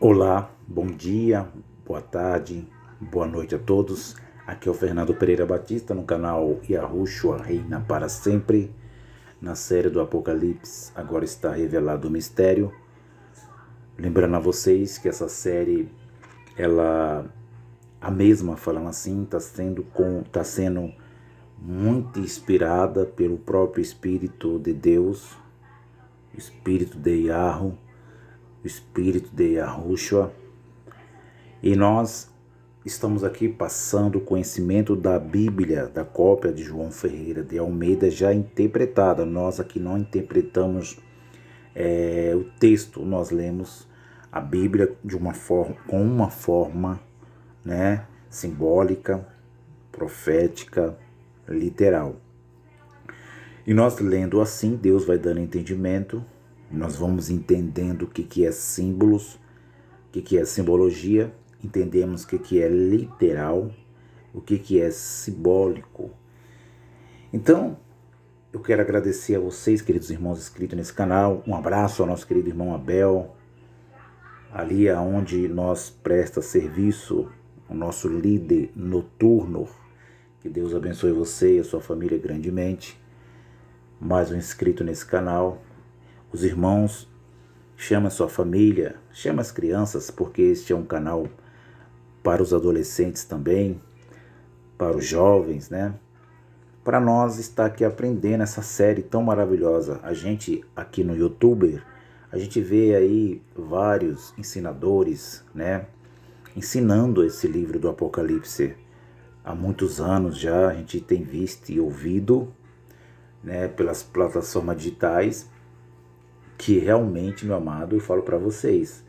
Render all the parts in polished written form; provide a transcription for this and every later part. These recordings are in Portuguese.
Olá, bom dia, boa tarde, boa noite a todos. Aqui é o Fernando Pereira Batista no canal Yahushua Reina para Sempre. Na série do Apocalipse, agora está revelado o mistério. Lembrando a vocês que essa série, a mesma, falando assim, está sendo muito inspirada pelo próprio Espírito de Deus, o Espírito de Yahu, o Espírito de Yahushua. E nós estamos aqui passando o conhecimento da Bíblia, da cópia de João Ferreira de Almeida já interpretada. Nós aqui não interpretamos o texto, nós lemos a Bíblia com uma forma, né, simbólica, profética, literal. E nós lendo assim, Deus vai dando entendimento, nós vamos entendendo o que é símbolos, o que é simbologia, entendemos o que é literal, o que é simbólico. Então, eu quero agradecer a vocês, queridos irmãos inscritos nesse canal. Um abraço ao nosso querido irmão Abel, ali aonde nós presta serviço, o nosso líder noturno. Que Deus abençoe você e a sua família grandemente. Mais um inscrito nesse canal. Os irmãos, chama a sua família, chama as crianças, porque este é um canal para os adolescentes também, para os jovens, né? Para nós estar aqui aprendendo essa série tão maravilhosa. A gente aqui no YouTube, a gente vê aí vários ensinadores, né? Ensinando esse livro do Apocalipse. Há muitos anos já a gente tem visto e ouvido, né, pelas plataformas digitais, que realmente, meu amado, eu falo para vocês,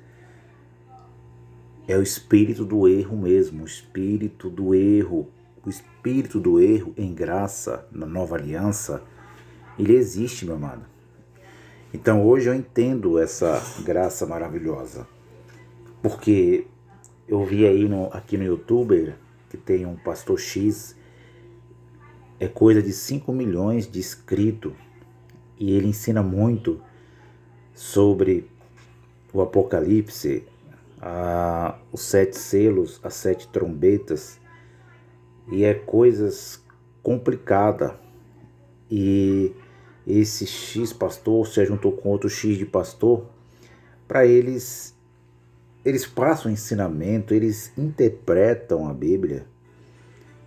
é o espírito do erro mesmo, o espírito do erro em graça, na nova aliança, ele existe, meu amado. Então hoje eu entendo essa graça maravilhosa, porque eu vi aí aqui no YouTube que tem um pastor X, é coisa de 5 milhões de inscritos, e ele ensina muito sobre o Apocalipse, os 7 selos, as 7 trombetas, e é coisas complicadas. E esse X pastor se juntou com outro X de pastor, para eles passam ensinamento, eles interpretam a Bíblia,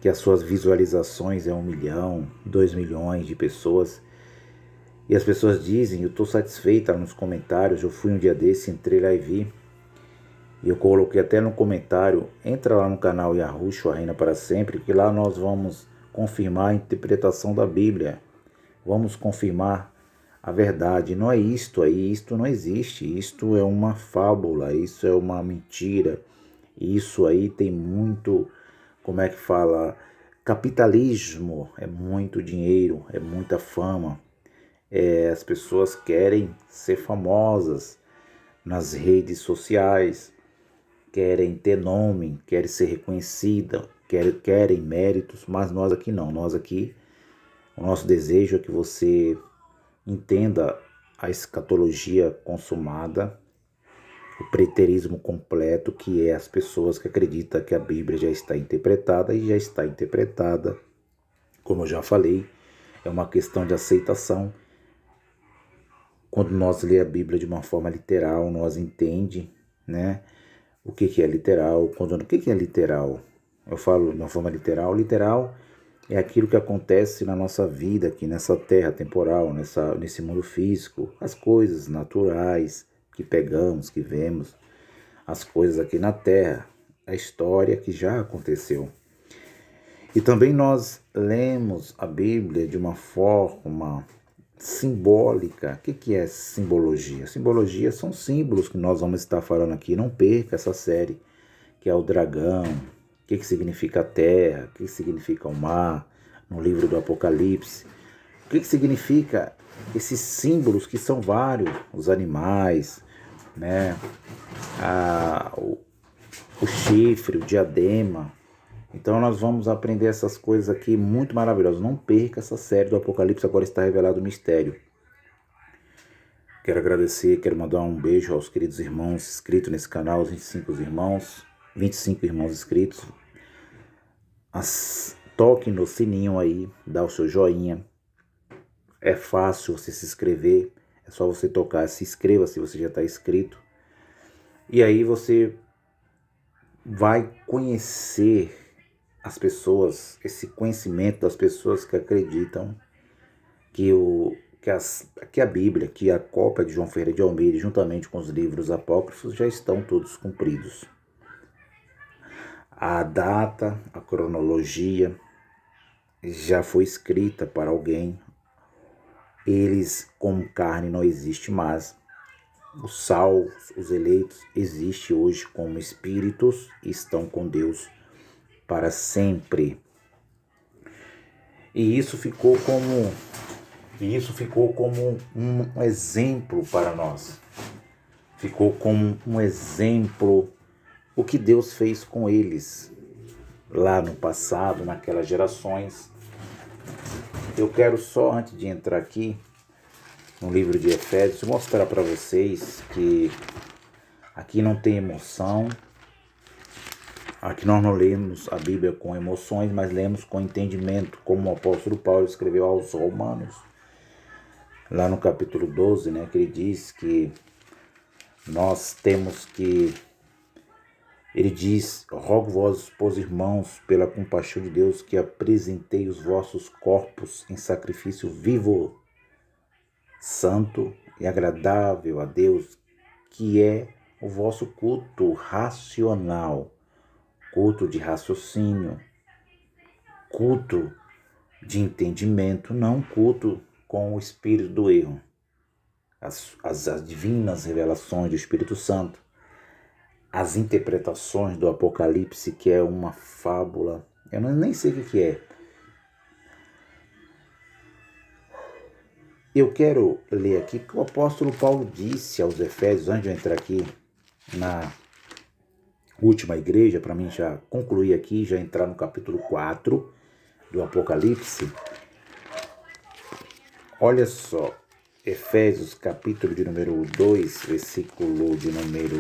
que as suas visualizações é 1 milhão, 2 milhões de pessoas. E as pessoas dizem, eu estou satisfeita nos comentários, eu fui um dia desse, entrei lá e vi, e eu coloquei até no comentário, entra lá no canal Yahushua Reina para Sempre, que lá nós vamos confirmar a interpretação da Bíblia, vamos confirmar a verdade. Não é isto aí, isto não existe, isto é uma fábula, isso é uma mentira, isso aí tem muito, como é que fala, capitalismo, é muito dinheiro, é muita fama. As pessoas querem ser famosas nas redes sociais, querem ter nome, querem ser reconhecidas, querem méritos, mas nós aqui não. Nós aqui, o nosso desejo é que você entenda a escatologia consumada, o preterismo completo, que é as pessoas que acreditam que a Bíblia já está interpretada, e já está interpretada, como eu já falei, é uma questão de aceitação. Quando nós lê a Bíblia de uma forma literal, nós entende, né, o que é literal. O que é literal? Eu falo de uma forma literal. Literal é aquilo que acontece na nossa vida aqui nessa terra temporal, nesse mundo físico, as coisas naturais que pegamos, que vemos, as coisas aqui na terra, a história que já aconteceu. E também nós lemos a Bíblia de uma forma simbólica. O que é simbologia? Simbologia são símbolos que nós vamos estar falando aqui. Não perca essa série, que é o dragão, o que significa a terra, o que significa o mar, no livro do Apocalipse. O que significa esses símbolos, que são vários, os animais, né? O chifre, o diadema. Então nós vamos aprender essas coisas aqui muito maravilhosas. Não perca essa série do Apocalipse, agora está revelado o mistério. Quero agradecer, quero mandar um beijo aos queridos irmãos inscritos nesse canal, os 25 irmãos inscritos. Toque no sininho aí, dá o seu joinha. É fácil você se inscrever, é só você tocar, se inscreva se você já está inscrito. E aí você vai conhecer as pessoas, esse conhecimento das pessoas que acreditam que a Bíblia, que a cópia de João Ferreira de Almeida, juntamente com os livros apócrifos, já estão todos cumpridos. A data, a cronologia já foi escrita para alguém. Eles, como carne, não existe mais. Os salvos, os eleitos, existem hoje como espíritos e estão com Deus para sempre. E isso ficou como um exemplo para nós. Ficou como um exemplo o que Deus fez com eles lá no passado, naquelas gerações. Eu quero só, antes de entrar aqui no livro de Efésios, mostrar para vocês que aqui não tem emoção. Aqui nós não lemos a Bíblia com emoções, mas lemos com entendimento, como o apóstolo Paulo escreveu aos Romanos, lá no capítulo 12, né, que ele diz que nós temos que... Ele diz: rogo vós, pois irmãos, pela compaixão de Deus, que apresentei os vossos corpos em sacrifício vivo, santo e agradável a Deus, que é o vosso culto racional, culto de raciocínio, culto de entendimento, não culto com o espírito do erro. As divinas revelações do Espírito Santo, as interpretações do Apocalipse, que é uma fábula, eu nem sei o que é. Eu quero ler aqui o que o apóstolo Paulo disse aos Efésios, antes de eu entrar aqui na última igreja, para mim já concluir aqui, já entrar no capítulo 4 do Apocalipse. Olha só, Efésios, capítulo de número 2, versículo de número...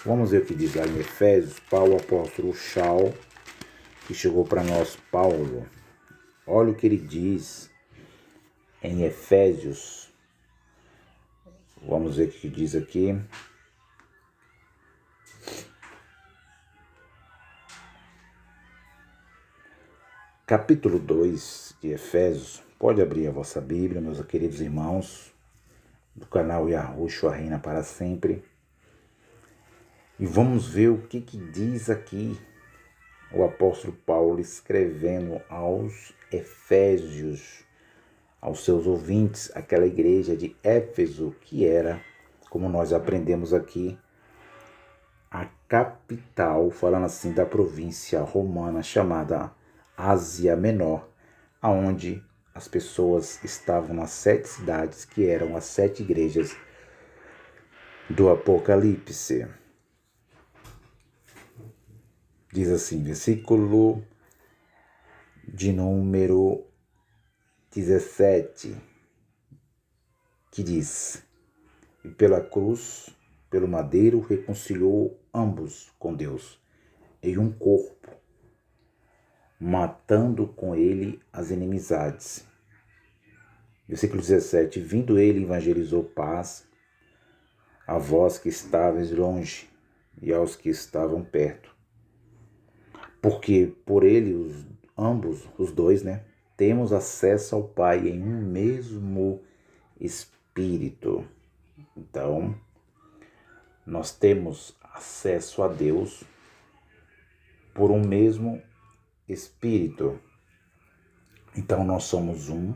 Vamos ver o que diz lá em Efésios. Paulo, apóstolo Shaul, que chegou para nós, Paulo. Olha o que ele diz em Efésios. Vamos ver o que diz aqui. Capítulo 2 de Efésios. Pode abrir a vossa Bíblia, meus queridos irmãos, do canal Yahushua Reina para Sempre. E vamos ver o que diz aqui o apóstolo Paulo escrevendo aos Efésios, aos seus ouvintes, aquela igreja de Éfeso, que era, como nós aprendemos aqui, a capital, falando assim, da província romana chamada Ásia Menor, aonde as pessoas estavam nas 7 cidades, que eram as 7 igrejas do Apocalipse. Diz assim, versículo de número 17, que diz: e pela cruz, pelo madeiro, reconciliou ambos com Deus em um corpo, matando com ele as inimizades. Versículo 17, vindo ele, evangelizou paz a vós que estáveis longe e aos que estavam perto. Porque por ele, ambos, os dois, né, temos acesso ao Pai em um mesmo Espírito. Então, nós temos acesso a Deus por um mesmo Espírito. Então, nós somos um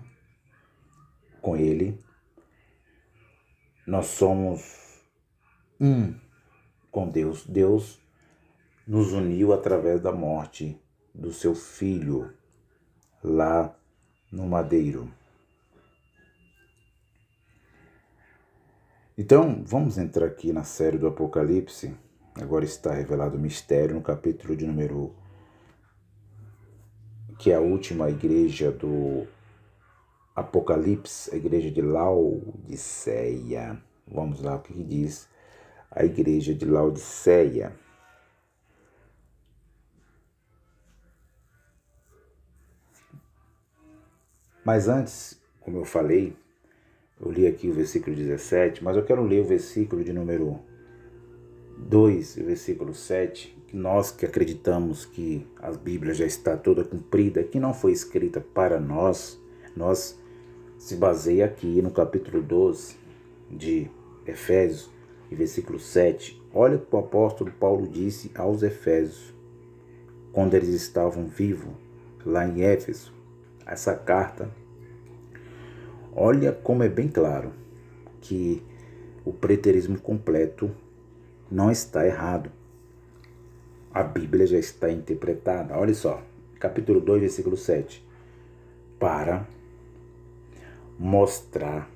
com Ele. Nós somos um com Deus. Deus nos uniu através da morte do seu Filho lá no madeiro. Então, vamos entrar aqui na série do Apocalipse. Agora está revelado o mistério no capítulo de número... que é a última igreja do Apocalipse, a igreja de Laodiceia. Vamos lá, o que diz a igreja de Laodiceia. Mas antes, como eu falei, eu li aqui o versículo 17, mas eu quero ler o versículo de número 2, o versículo 7, que nós que acreditamos que a Bíblia já está toda cumprida, que não foi escrita para nós se baseia aqui no capítulo 12 de Efésios, e versículo 7. Olha o que o apóstolo Paulo disse aos Efésios, quando eles estavam vivos, lá em Éfeso. Essa carta, olha como é bem claro que o preterismo completo não está errado. A Bíblia já está interpretada. Olha só, capítulo 2, versículo 7. Para mostrar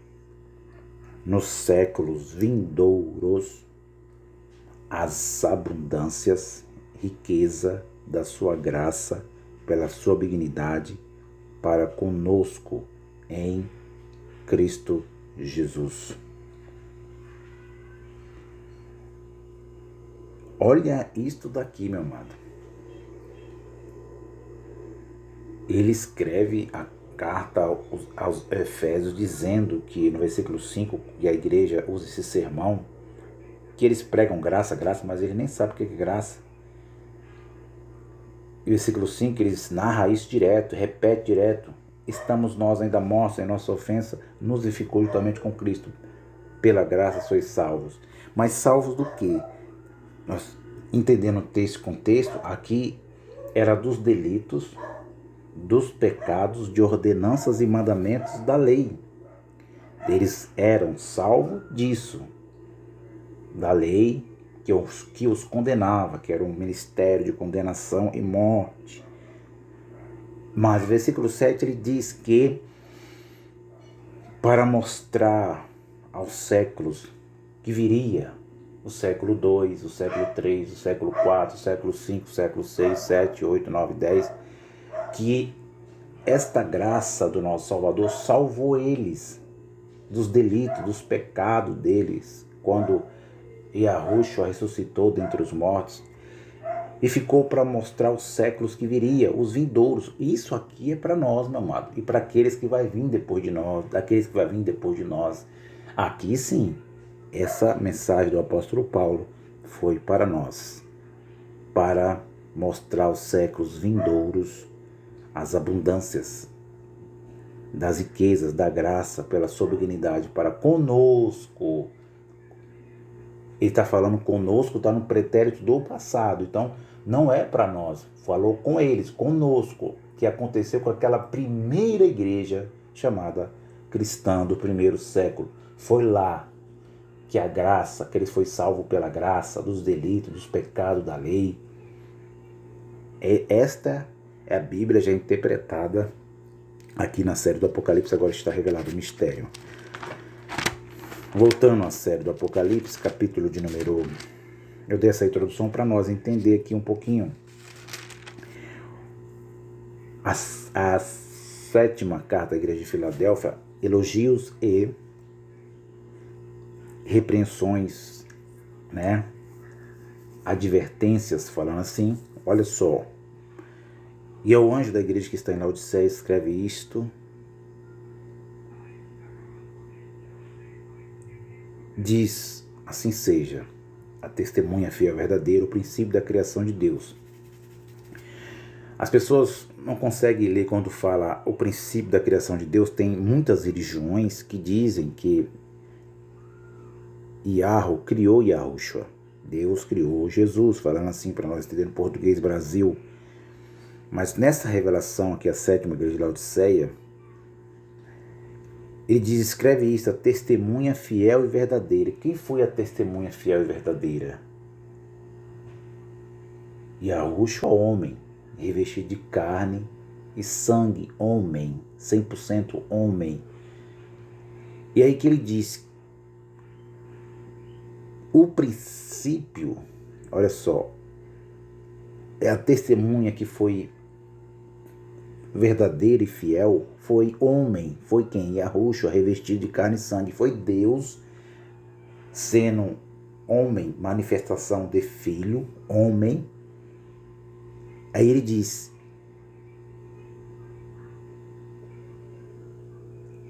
nos séculos vindouros as abundâncias, riqueza da sua graça, pela sua benignidade, para conosco em Cristo Jesus. Olha isto daqui, meu amado. Ele escreve a carta aos Efésios dizendo que no versículo 5, que a igreja usa esse sermão, que eles pregam graça, mas ele nem sabe o que é graça. E versículo 5, eles narram isso direto, repete direto. Estamos nós ainda mortos em nossa ofensa, nos edificou juntamente com Cristo. Pela graça sois salvos. Mas salvos do quê? Nós, entendendo esse contexto, aqui era dos delitos, dos pecados, de ordenanças e mandamentos da lei. Eles eram salvos disso, da lei que os condenava, que era um ministério de condenação e morte. Mas o versículo 7 ele diz que para mostrar aos séculos que viria, o século 2, o século 3, o século 4, o século 5, o século 6, 7, 8, 9, 10, que esta graça do nosso Salvador salvou eles dos delitos, dos pecados deles, quando Yahushua ressuscitou dentre os mortos, e ficou para mostrar os séculos que viria, os vindouros. Isso aqui é para nós, meu amado, e para aqueles que vai vir depois de nós, daqueles que vai vir depois de nós. Aqui sim, essa mensagem do apóstolo Paulo foi para nós, para mostrar os séculos vindouros, as abundâncias das riquezas, da graça, pela sua benignidade para conosco. Ele está falando conosco, está no pretérito do passado, então não é para nós, falou com eles, conosco, que aconteceu com aquela primeira igreja chamada cristã do primeiro século. Foi lá que a graça, que eles foi salvo pela graça, dos delitos, dos pecados da lei. Esta é a Bíblia já interpretada aqui na série do Apocalipse, agora está revelado o mistério. Voltando à série do Apocalipse, capítulo de número... Eu dei essa introdução para nós entender aqui um pouquinho. A sétima carta da igreja de Filadélfia, elogios e repreensões, né? Advertências, falando assim. Olha só. E ao anjo da igreja que está em Laodiceia escreve isto. Diz, assim seja, a testemunha fiel verdadeira, o princípio da criação de Deus. As pessoas não conseguem ler quando fala o princípio da criação de Deus. Tem muitas religiões que dizem que Yahweh criou Yahushua. Deus criou Jesus, falando assim para nós entender no português Brasil. Mas nessa revelação aqui, a sétima igreja de Laodiceia, ele diz, escreve isso, a testemunha fiel e verdadeira. Quem foi a testemunha fiel e verdadeira? Yahushua, homem, revestido de carne e sangue, homem, 100% homem. E aí que ele diz, o princípio, olha só, é a testemunha que foi verdadeira e fiel, foi homem. Foi quem? Yahushua, revestido de carne e sangue. Foi Deus sendo homem, manifestação de filho, homem. Aí ele diz: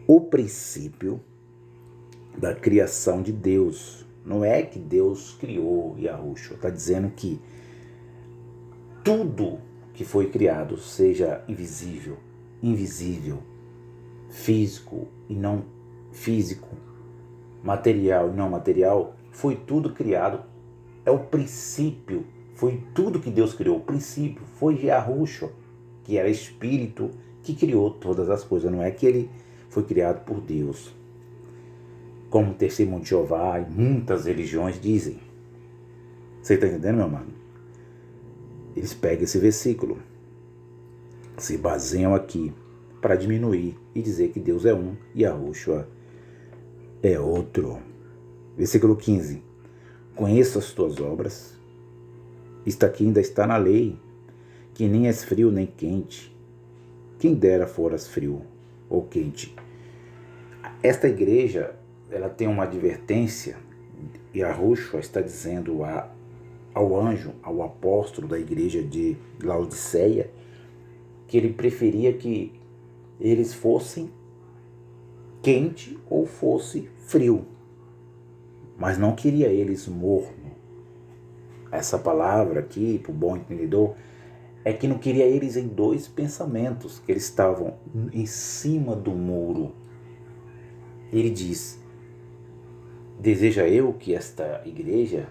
o princípio da criação de Deus. Não é que Deus criou Yahushua. Está dizendo que tudo que foi criado, seja invisível, físico e não físico, material e não material, foi tudo criado. É o princípio, foi tudo que Deus criou. O princípio foi Yahushua, que era espírito, que criou todas as coisas. Não é que ele foi criado por Deus, como o Testemunho de Jeová e muitas religiões dizem. Você está entendendo, meu amado? Eles pegam esse versículo, se baseiam aqui para diminuir e dizer que Deus é um e Yahushua é outro. Versículo 15. Conheço as tuas obras. Isto aqui ainda está na lei, que nem és frio nem quente. Quem dera foras frio ou quente. Esta igreja, ela tem uma advertência, e Yahushua está dizendo ao anjo, ao apóstolo da igreja de Laodiceia, que ele preferia que eles fossem quente ou fosse frio, mas não queria eles morno. Essa palavra aqui, para o bom entendedor, é que não queria eles em dois pensamentos, que eles estavam em cima do muro. Ele diz: deseja eu que esta igreja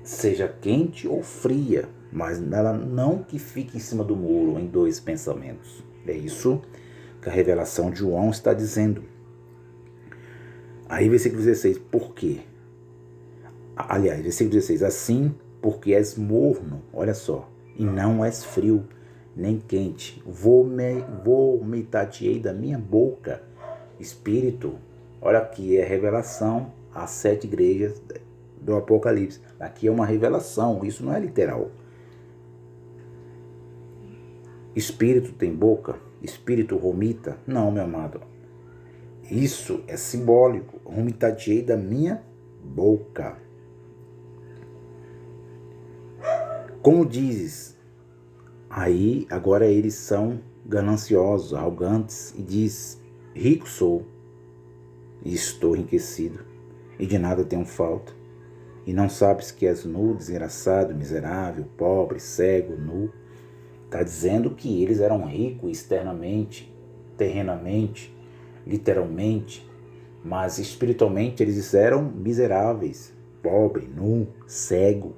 seja quente ou fria, mas ela não que fique em cima do muro em dois pensamentos. É isso que a revelação de João está dizendo. Aí versículo 16, por quê? Aliás, versículo 16, assim porque és morno, olha só, e não és frio nem quente, vomitar-te-ei da minha boca, espírito. Olha aqui, é revelação às 7 igrejas do Apocalipse. Aqui é uma revelação, isso não é literal. Espírito tem boca? Espírito vomita? Não, meu amado. Isso é simbólico. Vomitar-te-ei da minha boca. Como dizes? Aí, agora eles são gananciosos, arrogantes, e diz: rico sou, e estou enriquecido, e de nada tenho falta. E não sabes que és nu, desgraçado, miserável, pobre, cego, nu. Está dizendo que eles eram ricos externamente, terrenamente, literalmente, mas espiritualmente eles eram miseráveis, pobre, nu, cego.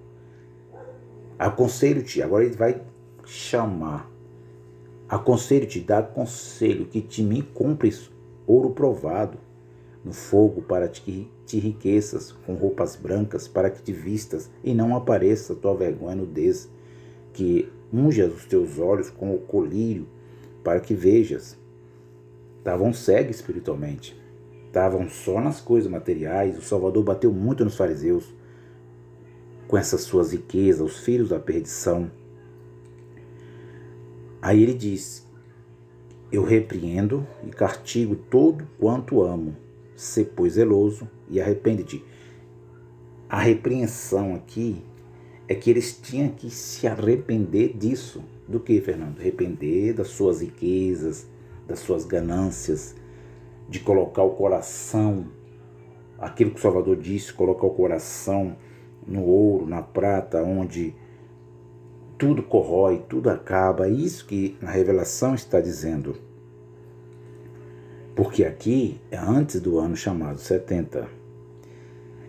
Aconselho-te, agora ele vai chamar. Aconselho-te, dá conselho, que de mim compres ouro provado no fogo, para que te enriqueças, com roupas brancas, para que te vistas e não apareça tua vergonha e nudez, que unjas os teus olhos com o colírio, para que vejas. Estavam cegos espiritualmente, estavam só nas coisas materiais. O Salvador bateu muito nos fariseus com essas suas riquezas, os filhos da perdição. Aí ele diz: eu repreendo e castigo todo quanto amo. Sê, pois, zeloso e arrepende-te. A repreensão aqui é que eles tinham que se arrepender disso. Do que, Fernando? Arrepender das suas riquezas, das suas ganâncias, de colocar o coração, aquilo que o Salvador disse, colocar o coração no ouro, na prata, onde tudo corrói, tudo acaba. É isso que a revelação está dizendo. Porque aqui é antes do ano chamado 70.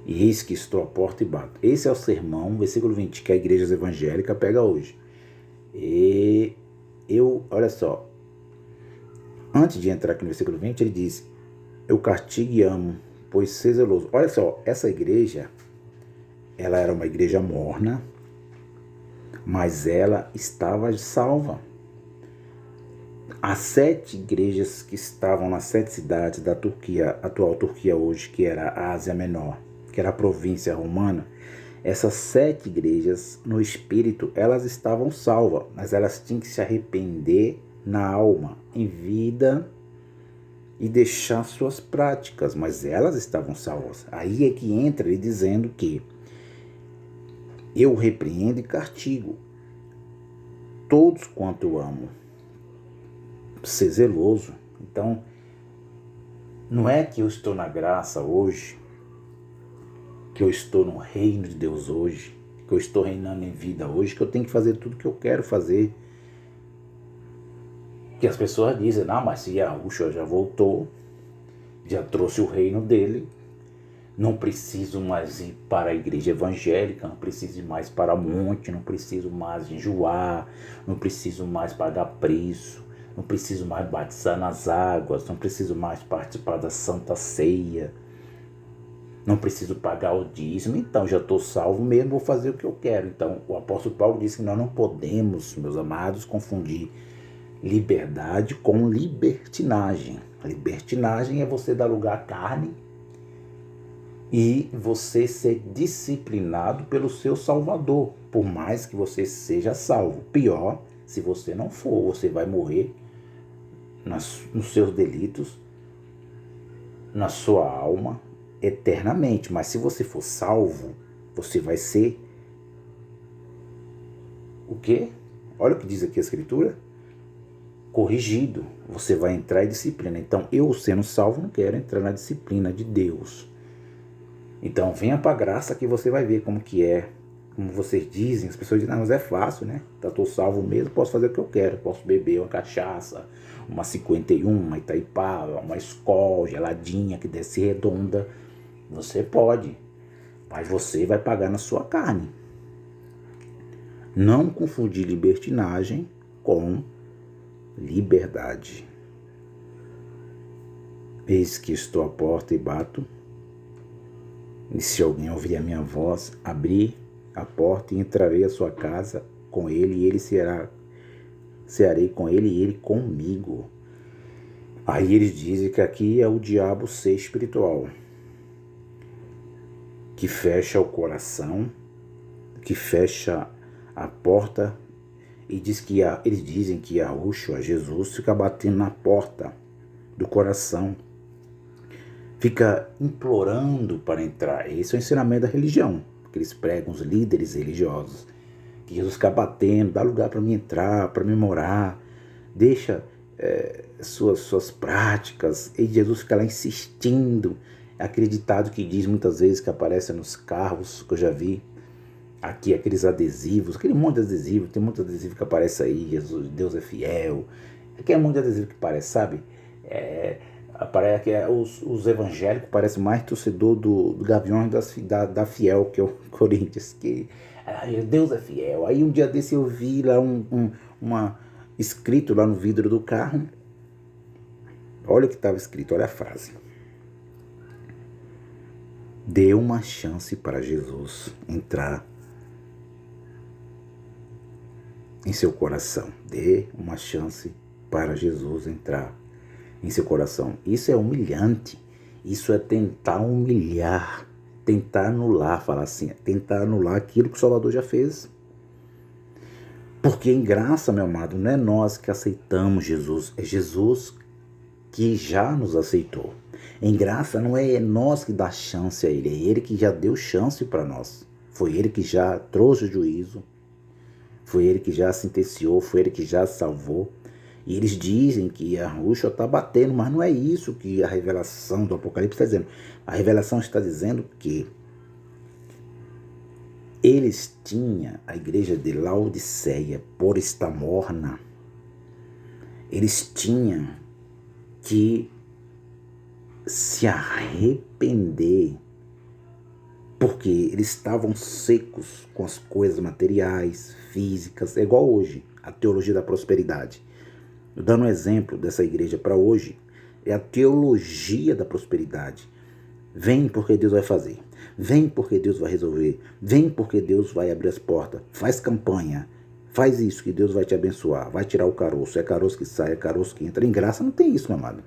E eis que estou à porta e bato. Esse é o sermão, versículo 20, que a igreja evangélica pega hoje. E olha só, antes de entrar aqui no versículo 20, ele diz: eu castigo e amo, pois sê zeloso. Olha só, essa igreja, ela era uma igreja morna, mas ela estava salva. As 7 igrejas que estavam nas 7 cidades da Turquia, atual Turquia hoje, que era a Ásia Menor, que era a província romana, essas 7 igrejas, no espírito, elas estavam salvas, mas elas tinham que se arrepender na alma, em vida, e deixar suas práticas, mas elas estavam salvas. Aí é que entra ele dizendo que eu repreendo e castigo todos quanto eu amo. Ser zeloso. Então, não é que eu estou na graça hoje, que eu estou no reino de Deus hoje, que eu estou reinando em vida hoje, que eu tenho que fazer tudo que eu quero fazer. Que as pessoas dizem, não, mas se Yahushua já voltou, já trouxe o reino dele, não preciso mais ir para a igreja evangélica, não preciso ir mais para monte, não preciso mais enjoar, não preciso mais pagar preço, não preciso mais batizar nas águas, não preciso mais participar da Santa Ceia, não preciso pagar o dízimo, então já estou salvo mesmo, vou fazer o que eu quero. Então o apóstolo Paulo disse que nós não podemos, meus amados, confundir liberdade com libertinagem. A libertinagem é você dar lugar à carne e você ser disciplinado pelo seu Salvador, por mais que você seja salvo. Pior, se você não for, você vai morrer nos seus delitos, na sua alma, eternamente. Mas se você for salvo, você vai ser o quê? Olha o que diz aqui a Escritura. Corrigido, você vai entrar em disciplina. Então, eu sendo salvo, não quero entrar na disciplina de Deus. Então, venha para a graça que você vai ver como que é. Como vocês dizem, as pessoas dizem, não, mas é fácil, né? Estou salvo mesmo, posso fazer o que eu quero. Posso beber uma cachaça, uma 51, uma Itaipava, uma Skol geladinha que desce redonda. Você pode, mas você vai pagar na sua carne. Não confundir libertinagem com liberdade. Eis que estou à porta e bato, e se alguém ouvir a minha voz, abrir a porta e entrarei à sua casa com ele, e ele cearei com ele e ele comigo. Aí eles dizem que aqui é o diabo ser espiritual, que fecha o coração, que fecha a porta. E eles dizem que Yahushua, Jesus, fica batendo na porta do coração, fica implorando para entrar. Esse é o ensinamento da religião, que eles pregam, os líderes religiosos, que Jesus fica batendo, dá lugar para mim entrar, para mim morar, deixa suas práticas, e Jesus fica lá insistindo. É acreditado que diz muitas vezes que aparece nos carros, que eu já vi, aqui aqueles adesivos, aquele monte de adesivo, tem muito adesivo que aparece aí, Jesus, Deus é fiel, aquele monte de adesivo que aparece, sabe? Aparece que os evangélicos parecem mais torcedor do Gaviões da Fiel, que é o Corinthians, que Deus é fiel. Aí um dia desse eu vi lá escrito lá no vidro do carro, olha o que estava escrito, olha a frase: dê uma chance para Jesus entrar em seu coração. Dê uma chance para Jesus entrar em seu coração. Isso é humilhante. Isso é tentar humilhar, tentar anular, falar assim, tentar anular aquilo que o Salvador já fez. Porque em graça, meu amado, não é nós que aceitamos Jesus, é Jesus que já nos aceitou. Em graça não é nós que dá chance a Ele, é Ele que já deu chance para nós. Foi Ele que já trouxe o juízo, foi Ele que já sentenciou, foi Ele que já salvou. E eles dizem que a Yahushua está batendo, mas não é isso que a revelação do Apocalipse está dizendo. A revelação está dizendo que eles tinham, a igreja de Laodiceia, por estar morna, eles tinham que se arrepender, porque eles estavam secos com as coisas materiais, físicas, é igual hoje, a teologia da prosperidade. Dando um exemplo dessa igreja para hoje, é a teologia da prosperidade. Vem porque Deus vai fazer, vem porque Deus vai resolver, vem porque Deus vai abrir as portas, faz campanha, faz isso que Deus vai te abençoar, vai tirar o caroço, é caroço que sai, é caroço que entra. Em graça não tem isso, meu amado.